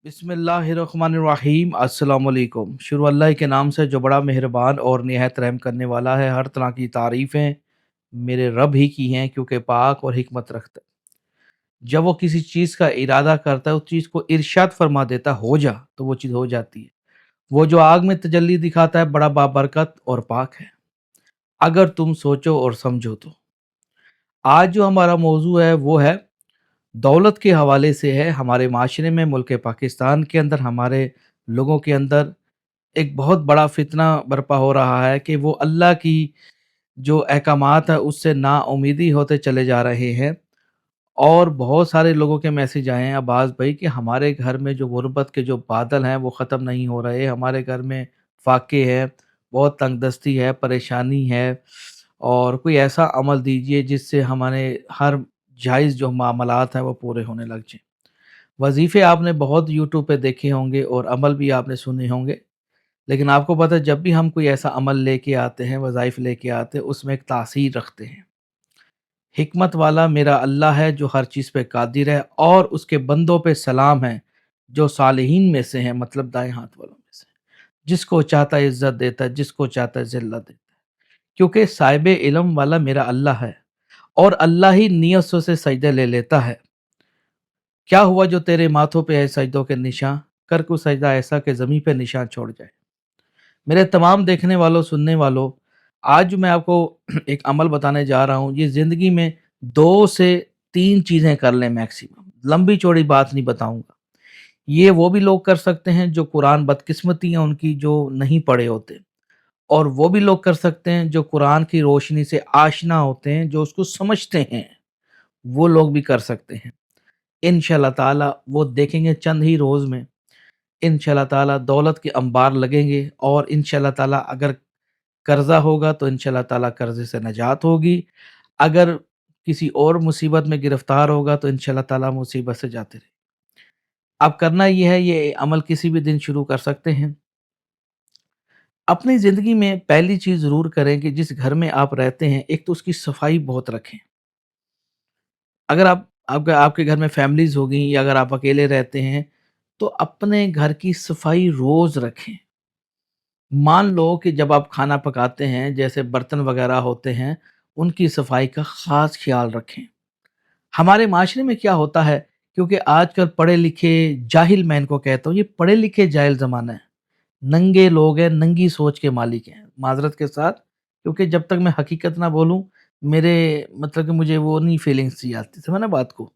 बिस्मिल्लाहिर्रहमानिर्रहीम अस्सलाम वालेकुम। शुरू अल्लाह के नाम से जो बड़ा मेहरबान और निहायत रहम करने वाला है। हर तरह की तारीफ़ें मेरे रब ही की हैं, क्योंकि पाक और हिकमत रखता है। जब वो किसी चीज़ का इरादा करता है, उस चीज़ को इरशाद फरमा देता है, हो जा, तो वो चीज़ हो जाती है। वो जो आग में तजल्ली दिखाता है, बड़ा बाबरकत और पाक है, अगर तुम सोचो और समझो तो। आज जो हमारा मौजू है वो है दौलत के हवाले से है। हमारे माशरे में, मुल्क पाकिस्तान के अंदर, हमारे लोगों के अंदर एक बहुत बड़ा फितना बर्पा हो रहा है कि वो अल्लाह की जो अहकामात है उससे नाउमीदी होते चले जा रहे हैं। और बहुत सारे लोगों के मैसेज आए हैं अब्बास भाई कि हमारे घर में जो गुर्बत के जो बादल हैं वो ख़त्म नहीं हो रहे, हमारे घर में फाके है, बहुत तंगदस्ती है, परेशानी है, और कोई ऐसा अमल दीजिए जिससे हमारे हर जायज़ जो मामलात हैं वो पूरे होने लग जाएँ। वज़ीफ़े आपने बहुत यूट्यूब पे देखे होंगे और अमल भी आपने सुने होंगे, लेकिन आपको पता है जब भी हम कोई ऐसा अमल लेके आते हैं, वज़ाइफ़ लेके आते हैं, उसमें एक तासीर रखते हैं। हिकमत वाला मेरा अल्लाह है जो हर चीज़ पे कादिर है, और उसके बंदों पे सलाम है जो सालिहीन में से हैं, मतलब दाएँ हाथ वालों में से। जिसको चाहता है इज़्ज़त देता है, जिसको चाहता है ज़िल्लत देता है। क्योंकि साहिबे इल्म वाला मेरा अल्लाह है, और अल्लाह ही नियतों से सजदे ले लेता है। क्या हुआ जो तेरे माथों पे है सजदों के निशान, कर कुछ सजदा ऐसा कि ज़मीं पे निशान छोड़ जाए। मेरे तमाम देखने वालों, सुनने वालों, आज जो मैं आपको एक अमल बताने जा रहा हूँ, ये ज़िंदगी में 2 से 3 चीज़ें कर लें मैक्सिमम, लंबी-चौड़ी बात नहीं बताऊँगा। ये वो भी लोग कर सकते हैं जो कुरान, बदकिस्मती है उनकी जो नहीं पढ़े होते, और वो भी लोग कर सकते हैं जो कुरान की रोशनी से आशना होते हैं, जो उसको समझते हैं, वो लोग भी कर सकते हैं। इंशाअल्लाह ताला वो देखेंगे चंद ही रोज़ में, इंशाअल्लाह ताला दौलत के अंबार लगेंगे, और इंशाअल्लाह ताला अगर कर्ज़ा होगा तो इंशाअल्लाह ताला कर्ज़े से निजात होगी। अगर किसी और मुसीबत में गिरफ्तार होगा तो इंशाअल्लाह ताला मुसीबत से जाते रहे। अब करना ये है, ये अमल किसी भी दिन शुरू कर सकते हैं। अपनी ज़िंदगी में पहली चीज़ ज़रूर करें कि जिस घर में आप रहते हैं, एक तो उसकी सफाई बहुत रखें। अगर आप आपके आपके घर में फैमिलीज़ होगी, या अगर आप अकेले रहते हैं, तो अपने घर की सफाई रोज़ रखें। मान लो कि जब आप खाना पकाते हैं, जैसे बर्तन वगैरह होते हैं, उनकी सफाई का ख़ास ख़्याल रखें। हमारे माशरे में क्या होता है, क्योंकि आजकल पढ़े लिखे जाहिल, मैं इनको कहता हूँ, ये पढ़े लिखे जाहिल ज़माना है। नंगे लोग हैं, नंगी सोच के मालिक हैं, माज़रत के साथ, क्योंकि जब तक मैं हकीकत ना बोलूँ, मेरे मतलब कि मुझे वो नहीं फीलिंग्स सी आती, समझे ना बात को।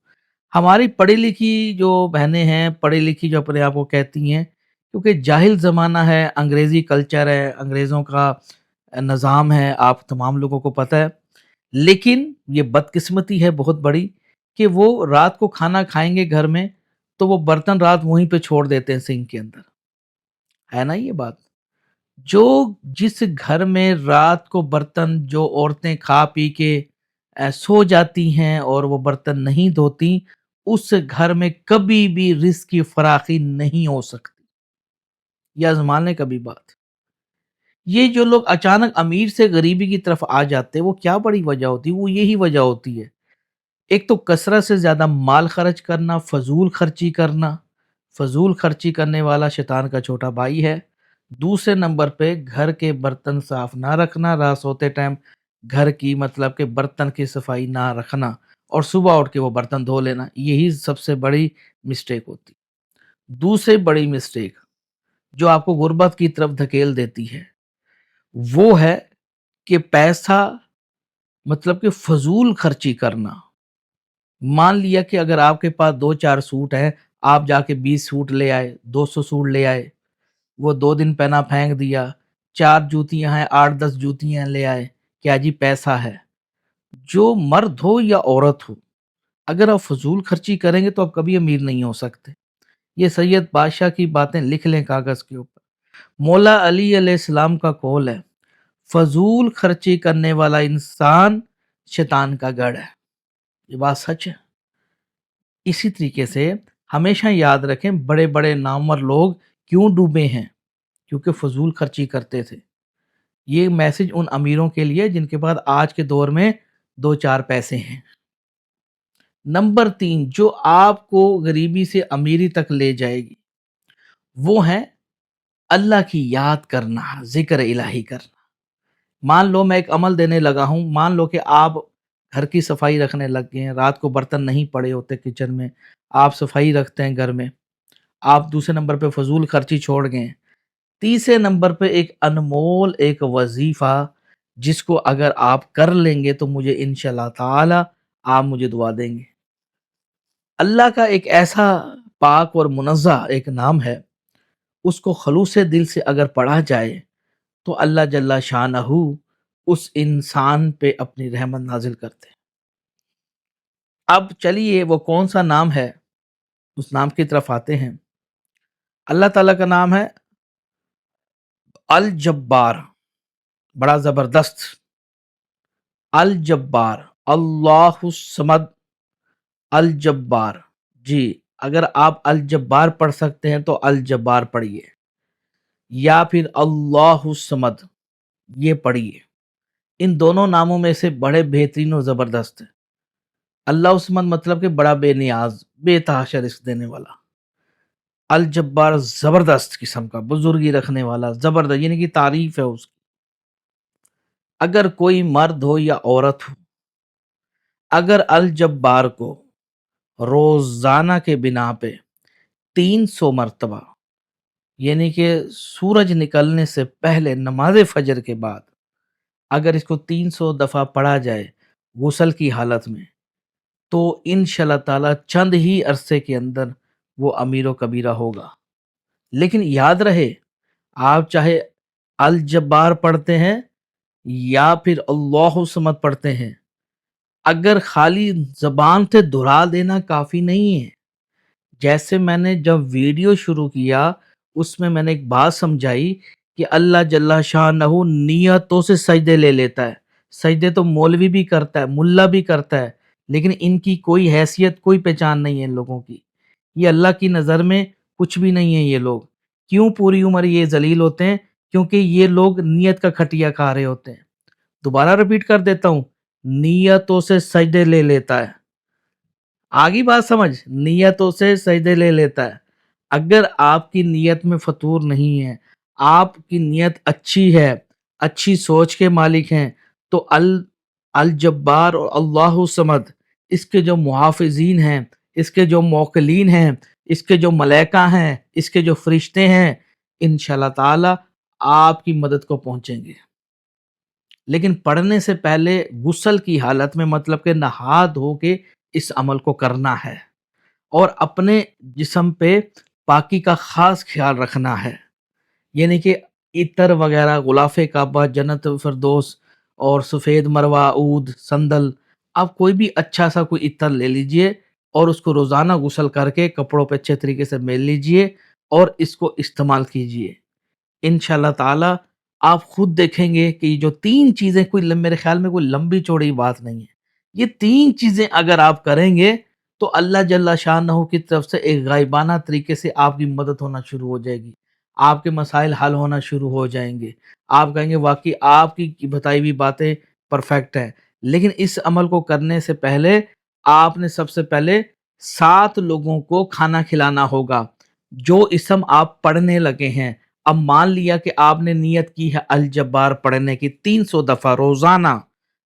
हमारी पढ़ी लिखी जो बहनें हैं, पढ़ी लिखी जो अपने आप को कहती हैं, क्योंकि जाहिल ज़माना है, अंग्रेज़ी कल्चर है, अंग्रेज़ों का निज़ाम है, आप तमाम लोगों को पता है। लेकिन ये बदकिस्मती है बहुत बड़ी कि वो रात को खाना खाएँगे घर में, तो वो बर्तन रात वहीं पे छोड़ देते हैं सिंक के अंदर, है ना ये बात? जो जिस घर में रात को बर्तन जो औरतें खा पी के सो जाती हैं और वो बर्तन नहीं धोती, उस घर में कभी भी रिज़्क की फराखी नहीं हो सकती। ये आज़मा लें कभी बात। ये जो लोग अचानक अमीर से गरीबी की तरफ आ जाते हैं, वो क्या बड़ी वजह होती है? वो यही वजह होती है। एक तो कसरत से ज़्यादा माल खर्च करना, फ़ज़ूल खर्ची करना। फ़ज़ूल खर्ची करने वाला शैतान का छोटा भाई है। दूसरे नंबर पे घर के बर्तन साफ़ ना रखना, रात सोते टाइम घर की मतलब के बर्तन की सफाई ना रखना, और सुबह उठ के वो बर्तन धो लेना, यही सबसे बड़ी मिस्टेक होती। दूसरी बड़ी मिस्टेक जो आपको गुर्बत की तरफ धकेल देती है, वो है कि पैसा मतलब कि फ़ज़ूल खर्ची करना। मान लिया कि अगर आपके पास 2-4 सूट हैं, आप जाके 20 सूट ले आए, 200 सूट ले आए, वो 2 दिन पहना फेंक दिया। 4 जूतियाँ हैं, 8-10 जूतियाँ ले आए, क्या जी पैसा है। जो मर्द हो या औरत हो, अगर आप फ़ज़ूल खर्ची करेंगे तो आप कभी अमीर नहीं हो सकते। ये सैयद बादशाह की बातें लिख लें कागज़ के ऊपर। मौला अली अलैहिस्सलाम का कौल है, फ़ज़ूल खर्ची करने वाला इंसान शैतान का गढ़ है। ये बात सच है। इसी तरीके से हमेशा याद रखें, बड़े-बड़े नामवर लोग क्यों डूबे हैं? क्योंकि फ़ज़ूल खर्ची करते थे। ये मैसेज उन अमीरों के लिए जिनके पास आज के दौर में 2-4 पैसे हैं। नंबर 3 जो आपको गरीबी से अमीरी तक ले जाएगी, वो हैं अल्लाह की याद करना, ज़िक्र इलाही करना। मान लो मैं एक अमल देने लगा हूँ, मान लो कि आप घर की सफाई रखने लग गए हैं, रात को बर्तन नहीं पड़े होते किचन में, आप सफाई रखते हैं घर में, आप दूसरे नंबर पे फ़ज़ूल खर्ची छोड़ गए हैं। तीसरे नंबर पे एक अनमोल एक वज़ीफ़ा जिसको अगर आप कर लेंगे तो मुझे इंशाअल्लाह ताला आप मुझे दुआ देंगे। अल्लाह का एक ऐसा पाक और मुनज़्ज़ह एक नाम है, उसको ख़ुलूस दिल से अगर पढ़ा जाए तो अल्लाह जल्ला शानहू उस इंसान पे अपनी रहमत नाज़िल करते हैं। अब चलिए वो कौन-सा नाम है, उस नाम की तरफ आते हैं। अल्लाह ताला का नाम है अल जब्बार, बड़ा ज़बरदस्त, अल जब्बार, अल्लाहुस समद, अल जब्बार। जी, अगर आप अल जब्बार पढ़ सकते हैं तो अल जब्बार पढ़िए या फिर अल्लाहुस समद ये पढ़िए। इन दोनों नामों में से बड़े बेहतरीन और ज़बरदस्त है। अल्लाह समद मतलब कि बड़ा बेनियाज, बेतहाशा रिज़्क देने वाला। अल जब्बार ज़बरदस्त किस्म का, बुजुर्गी रखने वाला, ज़बरदस्त यानी कि तारीफ़ है उसकी। अगर कोई मर्द हो या औरत हो, अगर अल जब्बार को रोज़ाना के बिना पे 300 मर्तबा यानी कि सूरज निकलने से पहले नमाज़ फ़जर के बाद अगर इसको 300 दफ़ा पढ़ा जाए गुस्ल की हालत में, तो इंशाअल्लाह ताला चंद ही अरसे के अंदर वो अमीर व कबीरा होगा। लेकिन याद रहे, आप चाहे अल जब्बार पढ़ते हैं या फिर अल्लाहु समद पढ़ते हैं, अगर खाली ज़बान से दुहरा देना काफ़ी नहीं है। जैसे मैंने जब वीडियो शुरू किया, उसमें मैंने एक बात समझाई कि अल्लाह जल्ला शानहू नियतों से सजदे ले लेता है। सजदे तो मौलवी भी करता है, मुल्ला भी करता है, लेकिन इनकी कोई हैसियत, कोई पहचान नहीं है इन लोगों की। ये अल्लाह की नज़र में कुछ भी नहीं है ये लोग। क्यों पूरी उम्र ये ज़लील होते हैं? क्योंकि ये लोग नियत का खटिया खा रहे होते हैं। दोबारा रिपीट कर देता हूँ, नियतों से सजदे ले लेता है। आ गई बात समझ? नियतों से सजदे ले लेता है। अगर आपकी नियत में फ़तूर नहीं है, आपकी नियत अच्छी है, अच्छी सोच के मालिक हैं, तो अल जब्बार और अल्लाहु समद इसके जो मुहाफ़िज़ीन हैं, इसके जो मौकिलीन हैं, इसके जो मलाइका हैं, इसके जो फ़रिश्ते हैं, इंशाअल्लाह ताला आपकी मदद को पहुँचेंगे। लेकिन पढ़ने से पहले गुस्ल की हालत में मतलब कि नहा धो के इस अमल को करना है और अपने जिस्म पे पाकी का ख़ास ख़्याल रखना है। यानी कि इत्र वगैरह, गुलाफ़े काबा, जन्नत फ़िरदौस और सफ़ेद मरवा, ऊद, संदल, आप कोई भी अच्छा सा कोई इत्र ले लीजिए और उसको रोज़ाना गुस्ल करके कपड़ों पे अच्छे तरीके से मेल लीजिए और इसको इस्तेमाल कीजिए। इंशाअल्लाह ताला आप खुद देखेंगे कि ये जो 3 चीज़ें कोई मेरे ख़्याल में कोई लंबी-चौड़ी बात नहीं है। ये 3 चीज़ें अगर आप करेंगे तो अल्लाह जल्ला शानहू की तरफ से एक गायबाना तरीके से आपकी मदद होना शुरू हो जाएगी। आपके मसाइल हल होना शुरू हो जाएँगे। आप कहेंगे वाक़ई आपकी की बताई हुई बातें परफ़ेक्ट हैं। लेकिन इस अमल को करने से पहले आपने सबसे पहले 7 लोगों को खाना खिलाना होगा। जो इस्म आप पढ़ने लगे हैं, अब मान लिया कि आपने नियत की है अल जब्बार पढ़ने की 300 दफ़ा रोज़ाना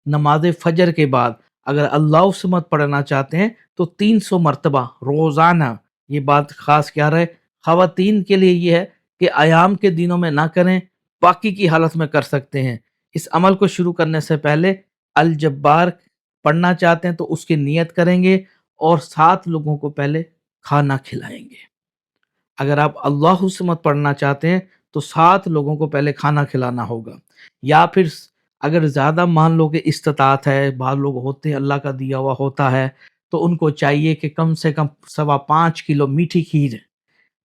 नमाज़ फ़जर के बाद, अगर अल्लाहु समद पढ़ना चाहते हैं तो 300 मर्तबा रोज़ाना। ये बात ख़ास क्या रहे, ख़वातीन के लिए ये है कि अयाम के दिनों में ना करें, बाकी की हालत में कर सकते हैं। इस अमल को शुरू करने से पहले अल जब्बार पढ़ना चाहते हैं तो उसकी नियत करेंगे और 7 लोगों को पहले खाना खिलाएँगे। अगर आप अल्लाहु समद पढ़ना चाहते हैं तो 7 लोगों को पहले खाना खिलाना होगा। या फिर अगर ज़्यादा मान लो कि इस्तिताअत है, बाद लोग होते हैं अल्लाह का दिया हुआ होता है, तो उनको चाहिए कि कम से कम सवा 5 किलो मीठी खीर,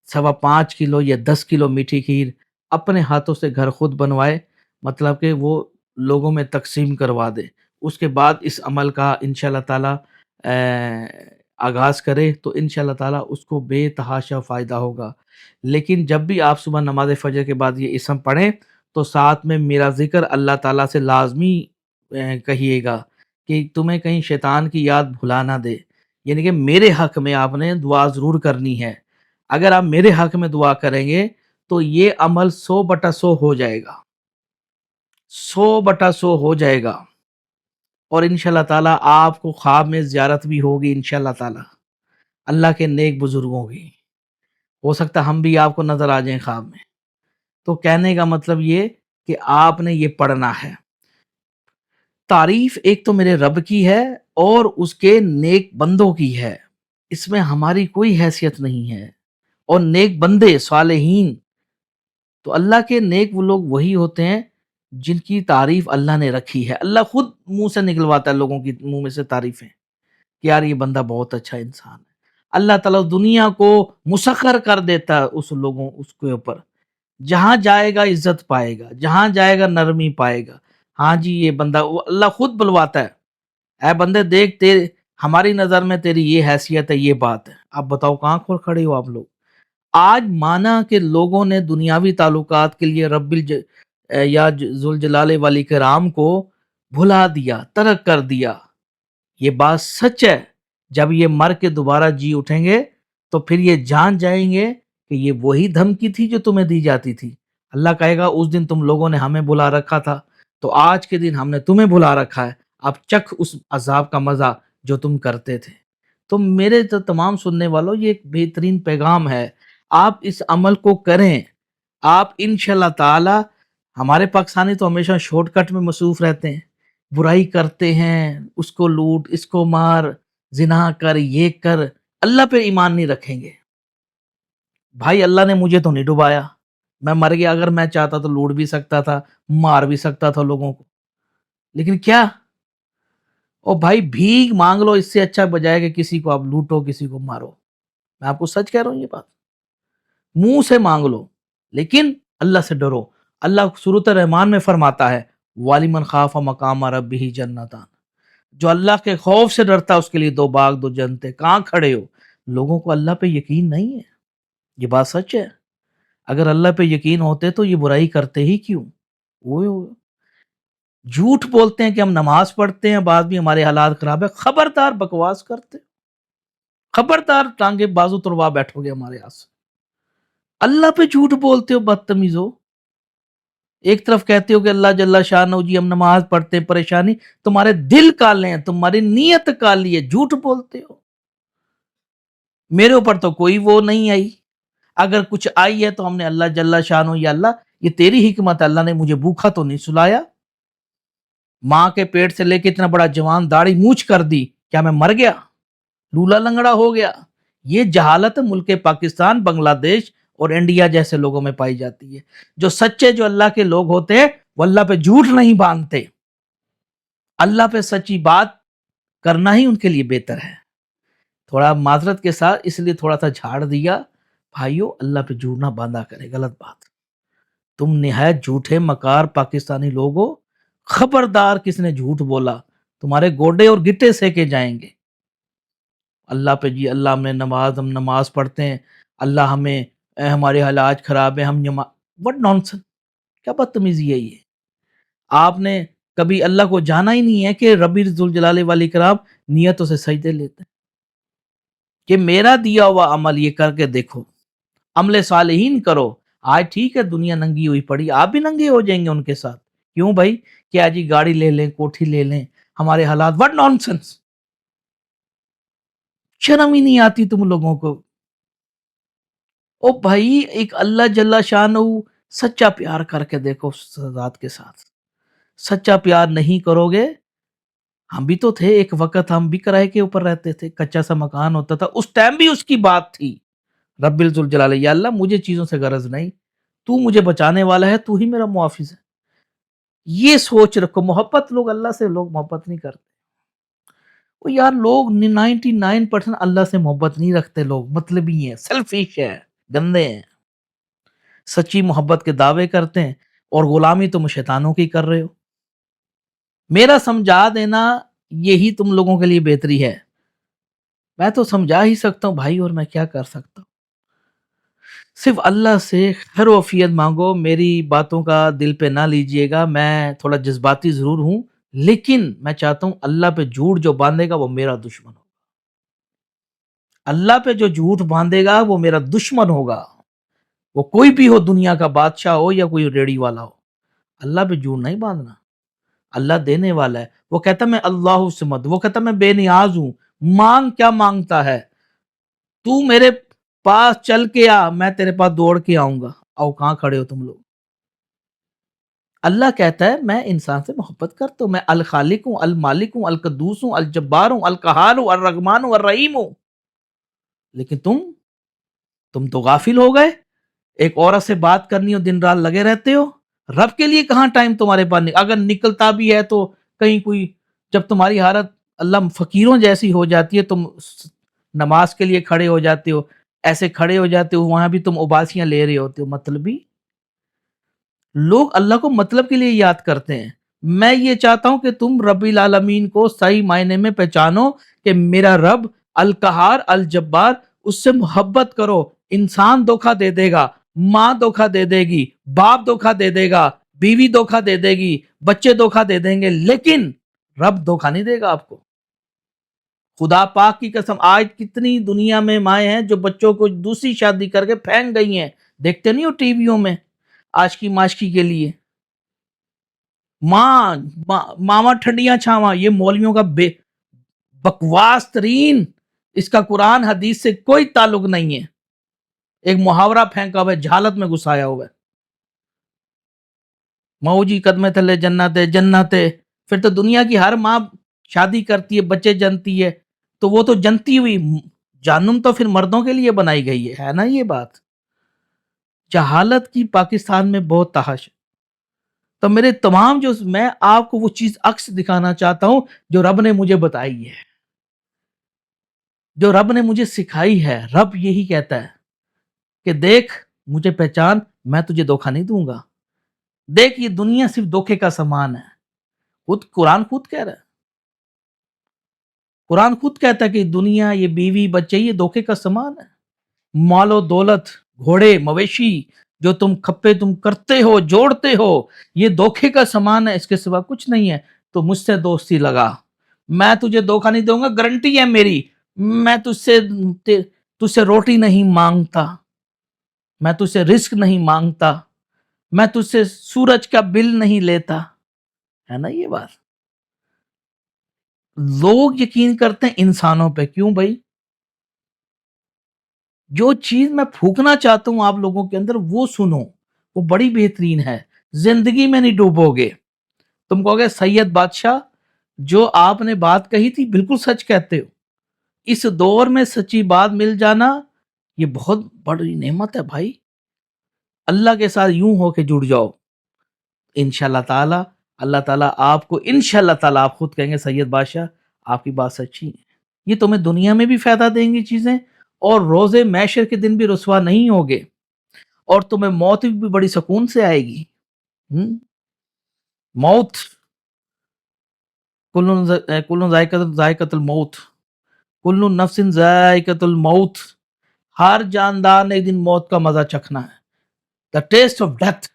सवा 5 किलो या 10 किलो मीठी खीर अपने हाथों से घर खुद बनवाए, मतलब कि वो लोगों में तक़सीम करवा दे। उसके बाद इस अमल का इंशाअल्लाह ताला आगाज़ करे तो इंशाअल्लाह ताला उसको बेतहाशा फ़ायदा होगा। लेकिन जब भी आप सुबह नमाज़ फ़जर के बाद ये इस्म पढ़ें तो साथ में मेरा ज़िक्र अल्लाह ताला से लाज़मी कहिएगा कि तुम्हें कहीं शैतान की याद भुला ना दे। यानी कि मेरे हक़ में आपने दुआ ज़रूर करनी है। اگر آپ میرے حق میں دعا کریں گے تو یہ عمل 100/100 ہو جائے گا، 100/100 ہو جائے گا، اور انشاءاللہ تعالیٰ آپ کو خواب میں زیارت بھی ہوگی انشاءاللہ تعالیٰ اللہ کے نیک بزرگوں کی، ہو سکتا ہے ہم بھی آپ کو نظر آ جائیں خواب میں۔ تو کہنے کا مطلب یہ کہ آپ نے یہ پڑھنا ہے۔ تعریف ایک تو میرے رب کی ہے اور اس کے نیک بندوں کی ہے، اس میں ہماری کوئی حیثیت نہیں ہے۔ اور نیک بندے صالحین، تو اللہ کے نیک وہ لوگ وہی ہوتے ہیں جن کی تعریف اللہ نے رکھی ہے۔ اللہ خود منہ سے نکلواتا ہے لوگوں کی منہ میں سے تعریفیں کہ یار یہ بندہ بہت اچھا انسان ہے۔ اللہ تعالیٰ دنیا کو مسخر کر دیتا ہے اس کے اوپر، جہاں جائے گا عزت پائے گا، جہاں جائے گا نرمی پائے گا۔ ہاں جی یہ بندہ، وہ اللہ خود بلواتا ہے، اے بندے دیکھ ہماری نظر میں تیری یہ حیثیت ہے، یہ بات ہے۔ اب بتاؤ کہاں کھول کھڑے ہو آپ لوگ؟ آج مانا کہ لوگوں نے دنیاوی تعلقات کے لیے یا ذوالجلال والاکرام کو بھلا دیا، ترک کر دیا۔ یہ بات سچ ہے، جب یہ مر کے دوبارہ جی اٹھیں گے تو پھر یہ جان جائیں گے کہ یہ وہی دھمکی تھی جو تمہیں دی جاتی تھی۔ اللہ کہے گا اس دن تم لوگوں نے ہمیں بلا رکھا تھا، تو آج کے دن ہم نے تمہیں بلا رکھا ہے، اب چکھ اس عذاب کا مزہ جو تم کرتے تھے۔ تو میرے تو تمام سننے والوں، یہ ایک بہترین پیغام ہے، آپ اس عمل کو کریں۔ آپ انشاءاللہ تعالی، ہمارے پاکستانی تو ہمیشہ شارٹ کٹ میں مصروف رہتے ہیں، برائی کرتے ہیں، اس کو لوٹ، اس کو مار، زنا کر، یہ کر، اللہ پہ ایمان نہیں رکھیں گے۔ بھائی اللہ نے مجھے تو نہیں ڈبایا، میں مر گیا، اگر میں چاہتا تو لوٹ بھی سکتا تھا، مار بھی سکتا تھا لوگوں کو، لیکن کیا؟ او بھائی بھیک مانگ لو، اس سے اچھا بجائے کہ کسی کو آپ لوٹو، کسی کو مارو۔ میں آپ کو سچ کہہ رہا ہوں، یہ بات منہ سے مانگ لو لیکن اللہ سے ڈرو۔ اللہ سورۃ الرحمن میں فرماتا ہے وَلِمَنْ خَافَ مَقَامَ رَبِّهِ جَنَّتَانِ، جو اللہ کے خوف سے ڈرتا اس کے لیے 2 باغ 2 جنتیں۔ کہاں کھڑے ہو؟ لوگوں کو اللہ پہ یقین نہیں ہے، یہ بات سچ ہے۔ اگر اللہ پہ یقین ہوتے تو یہ برائی کرتے ہی کیوں؟ وہ جھوٹ بولتے ہیں کہ ہم نماز پڑھتے ہیں، بعد بھی ہمارے حالات خراب ہے۔ خبردار بکواس کرتے، خبردار ٹانگے بازو تروا بیٹھو گے ہمارے یہاں سے۔ اللہ پہ جھوٹ بولتے ہو بدتمیزو، ایک طرف کہتے ہو کہ اللہ جل شانہ جی ہم نماز پڑھتے ہیں، پریشانی تمہارے دل کالے ہیں، تمہاری نیت کالی ہے، جھوٹ بولتے ہو۔ میرے اوپر تو کوئی وہ نہیں آئی، اگر کچھ آئی ہے تو ہم نے اللہ جل شانہ، یا اللہ یہ تیری حکمت ہے، اللہ نے مجھے بھوکا تو نہیں سلایا، ماں کے پیٹ سے لے کے اتنا بڑا جوان داڑھی مونچھ کر دی، کیا میں مر گیا، لولا لنگڑا ہو گیا؟ یہ جہالت ملک پاکستان، بنگلہ دیش اور انڈیا جیسے لوگوں میں پائی جاتی ہے۔ جو سچے، جو اللہ کے لوگ ہوتے ہیں، وہ اللہ پہ جھوٹ نہیں باندھتے، اللہ پہ سچی بات کرنا ہی ان کے لیے بہتر ہے۔ تھوڑا معذرت کے ساتھ اس لیے تھوڑا سا جھاڑ دیا، بھائیو اللہ پہ جھوٹ نہ باندھا کرے، غلط بات۔ تم نہایت جھوٹے مکار پاکستانی لوگو، خبردار کس نے جھوٹ بولا تمہارے گوڈے اور گٹے سیکے جائیں گے۔ اللہ پہ جی اللہ ہم نماز پڑھتے ہیں، اللہ ہمارے حالات خراب ہیں، ہم وٹ نانسن، کیا بدتمیزی ہے یہ؟ آپ نے کبھی اللہ کو جانا ہی نہیں ہے کہ ربی ذوالجلال والاکرام نیتوں سے سجدے لیتے ہیں کہ میرا دیا ہوا عمل یہ کر کے دیکھو، عمل صالحین کرو۔ آج ٹھیک ہے دنیا ننگی ہوئی پڑی، آپ بھی ننگے ہو جائیں گے ان کے ساتھ، کیوں بھائی؟ کیا جی گاڑی لے لیں، کوٹھی لے لیں، ہمارے حالات، وٹ نانسنس، شرم ہی نہیں آتی تم لوگوں کو؟ او بھائی ایک اللہ جل شانہ سچا پیار کر کے دیکھو اس ذات کے ساتھ، سچا پیار نہیں کرو گے؟ ہم بھی تو تھے ایک وقت، ہم بھی کرائے کے اوپر رہتے تھے، کچا سا مکان ہوتا تھا، اس ٹائم بھی اس کی بات تھی، رب الذوالجلال، یا اللہ مجھے چیزوں سے غرض نہیں، تو مجھے بچانے والا ہے، تو ہی میرا محافظ ہے۔ یہ سوچ رکھو، محبت لوگ اللہ سے لوگ محبت نہیں کرتے۔ وہ یار لوگ 99% اللہ سے محبت نہیں رکھتے، لوگ مطلبی ہیں، سیلفش ہے، گندے ہیں، سچی محبت کے دعوے کرتے ہیں، اور غلامی تم شیطانوں کی کر رہے ہو۔ میرا سمجھا دینا یہی تم لوگوں کے لیے بہتری ہے، میں تو سمجھا ہی سکتا ہوں بھائی، اور میں کیا کر سکتا ہوں؟ صرف اللہ سے خیر و عافیت مانگو، میری باتوں کا دل پہ نہ لیجئے گا، میں تھوڑا جذباتی ضرور ہوں، لیکن میں چاہتا ہوں اللہ پہ جھوٹ جو باندھے گا وہ میرا دشمن ہو۔ اللہ पे جو झूठ बांधेगा वो मेरा दुश्मन होगा, वो कोई भी हो, दुनिया का बादशाह हो या कोई रेड़ी वाला हो। अल्लाह पे झूठ नहीं बांधना। अल्लाह देने वाला है। वो कहता मैं अल्लाह समद, वो कहता मैं बेनियाज हूं। मांग क्या मांगता है? तू मेरे पास चल के आ, मैं तेरे पास दौड़ के आऊंगा। आओ, कहां खड़े हो तुम लोग? अल्लाह कहता है मैं इंसान से मोहब्बत करता हूं, मैं अल खालिक हूं, अल मालिक हूं, अल कद्दूस हूं, अल जब्बार हूं, अल कहार हूं, अल रहमान हूं, अल रहीम हूं। लेकिन तुम तो गाफिल हो गए। एक औरत से बात करनी हो, दिन रात लगे रहते हो। रब के लिए कहां टाइम तुम्हारे पास अगर निकलता भी है तो कहीं कोई, जब तुम्हारी हालत अल्लाह फकीरों जैसी हो जाती है, तुम नमाज के लिए खड़े हो जाते हो, ऐसे खड़े हो जाते हो, वहां भी तुम उबासियां ले रहे होते हो। मतलबी लोग अल्लाह को मतलब के लिए याद करते हैं। मैं ये चाहता हूं कि तुम रब्बिल आलमीन को सही मायने में पहचानो कि मेरा रब अल कहार अल जब्बार, उससे मोहब्बत करो। इंसान धोखा दे देगा, माँ धोखा दे देगी, बाप धोखा दे देगा, बीवी धोखा दे देगी, बच्चे धोखा दे देंगे, लेकिन रब धोखा नहीं देगा आपको। खुदा पाक की कसम, आज कितनी दुनिया में माएँ हैं जो बच्चों को दूसरी शादी करके फेंक गई हैं। देखते नहीं हो टीवियों में, आशकी माशकी के लिए। मामा ठंडियां छावा, ये मौलवियों का बकवास तरीन, इसका कुरान हदीस से कोई ताल्लुक नहीं है। एक मुहावरा फेंका हुआ है, झालत में घुसाया हुआ है। मऊ जी कदमे थले जन्नत है, जन्नत है। फिर तो दुनिया की हर माँ शादी करती है, बच्चे जनती है, तो वो तो जनती हुई। जानम तो फिर मर्दों के लिए बनाई गई है ना ये बात। जहालत की पाकिस्तान में बहुत तहाश। तो मेरे तमाम जो, मैं आपको वो चीज अक्स दिखाना चाहता हूं जो रब ने मुझे बताई है, जो रब ने मुझे सिखाई है। रब यही कहता है कि देख, मुझे पहचान, मैं तुझे धोखा नहीं दूंगा। देख, ये दुनिया सिर्फ धोखे का सामान है। खुद कुरान खुद कह रहा है, कुरान खुद कहता है कि दुनिया, ये बीवी बच्चे, ये धोखे का सामान है। मालो दौलत, घोड़े मवेशी, जो तुम खप्पे तुम करते हो, जोड़ते हो, ये धोखे का सामान है, इसके सिवा कुछ नहीं है। तो मुझसे दोस्ती लगा, मैं तुझे धोखा नहीं दूंगा, गारंटी है मेरी। मैं तुझसे रोटी नहीं मांगता, मैं तुझसे रिस्क नहीं मांगता, मैं तुझसे सूरज का बिल नहीं लेता। है ना ये बात। लोग यकीन करते हैं इंसानों पे, क्यों भाई? जो चीज मैं फूकना चाहता हूं आप लोगों के अंदर, वो सुनो, वो बड़ी बेहतरीन है। जिंदगी में नहीं डूबोगे। तुम कहोगे सैयद बादशाह, जो आपने बात कही थी बिल्कुल सच कहते हो। इस दौर में सच्ची बात मिल जाना, ये बहुत बड़ी नेमत है भाई। अल्लाह के साथ यूं हो के जुड़ जाओ, इंशाल्लाह ताला। अल्लाह ताला आपको, इंशाल्लाह ताला, आप खुद कहेंगे सैयद बादशाह आपकी बात सच्ची है। ये तुम्हें दुनिया में भी फायदा देंगी चीजें, और रोजे मैशर के दिन भी रुसवा नहीं होगे, और तुम्हें मौत भी बड़ी सुकून से आएगी। हम्म? मौत, कुल्लुन जायकतुल मौत, कुल्लु नफ्सिन जायकतुल मौत। हर जानदार ने एक दिन मौत का मजा चखना है। द टेस्ट ऑफ डेथ,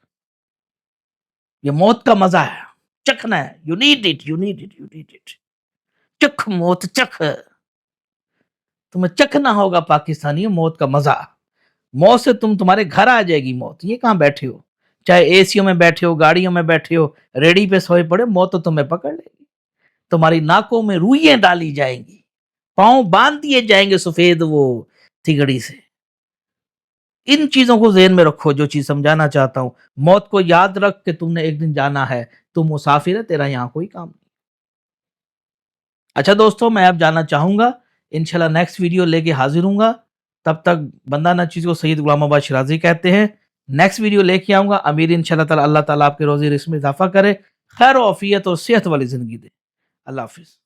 ये मौत का मजा है, चखना है। You need it, you need it, you need it. चख मौत, चख। तुम्हें चखना होगा पाकिस्तानियों मौत का मजा। मौत से तुम्हारे घर आ जाएगी मौत। ये कहां बैठे हो, चाहे एसीओ में बैठे हो, गाड़ियों में बैठे हो, रेडी पे सोए पड़े, मौत तो तुम्हें पकड़ लेगी। तुम्हारी नाकों में रुइयां डाली जाएंगी, पांव बांध दिए जाएंगे सफेद वो थिगड़ी से। इन चीजों को ज़हन में रखो, जो चीज समझाना चाहता हूं। मौत को याद रख के तुमने एक दिन जाना है। तुम मुसाफिर है, तेरा यहां कोई काम नहीं। अच्छा दोस्तों, मैं अब जाना चाहूंगा। इंशाल्लाह नेक्स्ट वीडियो लेके हाजिर हूंगा। तब तक बंदा ना चीज को सैयद गुलाम आबाद शिराजी कहते हैं। नेक्स्ट वीडियो लेके आऊंगा। अमीर इंशाल्लाह ताला, अल्लाह ताला आपके रोजी रिस्क में इजाफा करे, खैर और आफियत और सेहत वाली जिंदगी दे। अल्लाह हाफिज।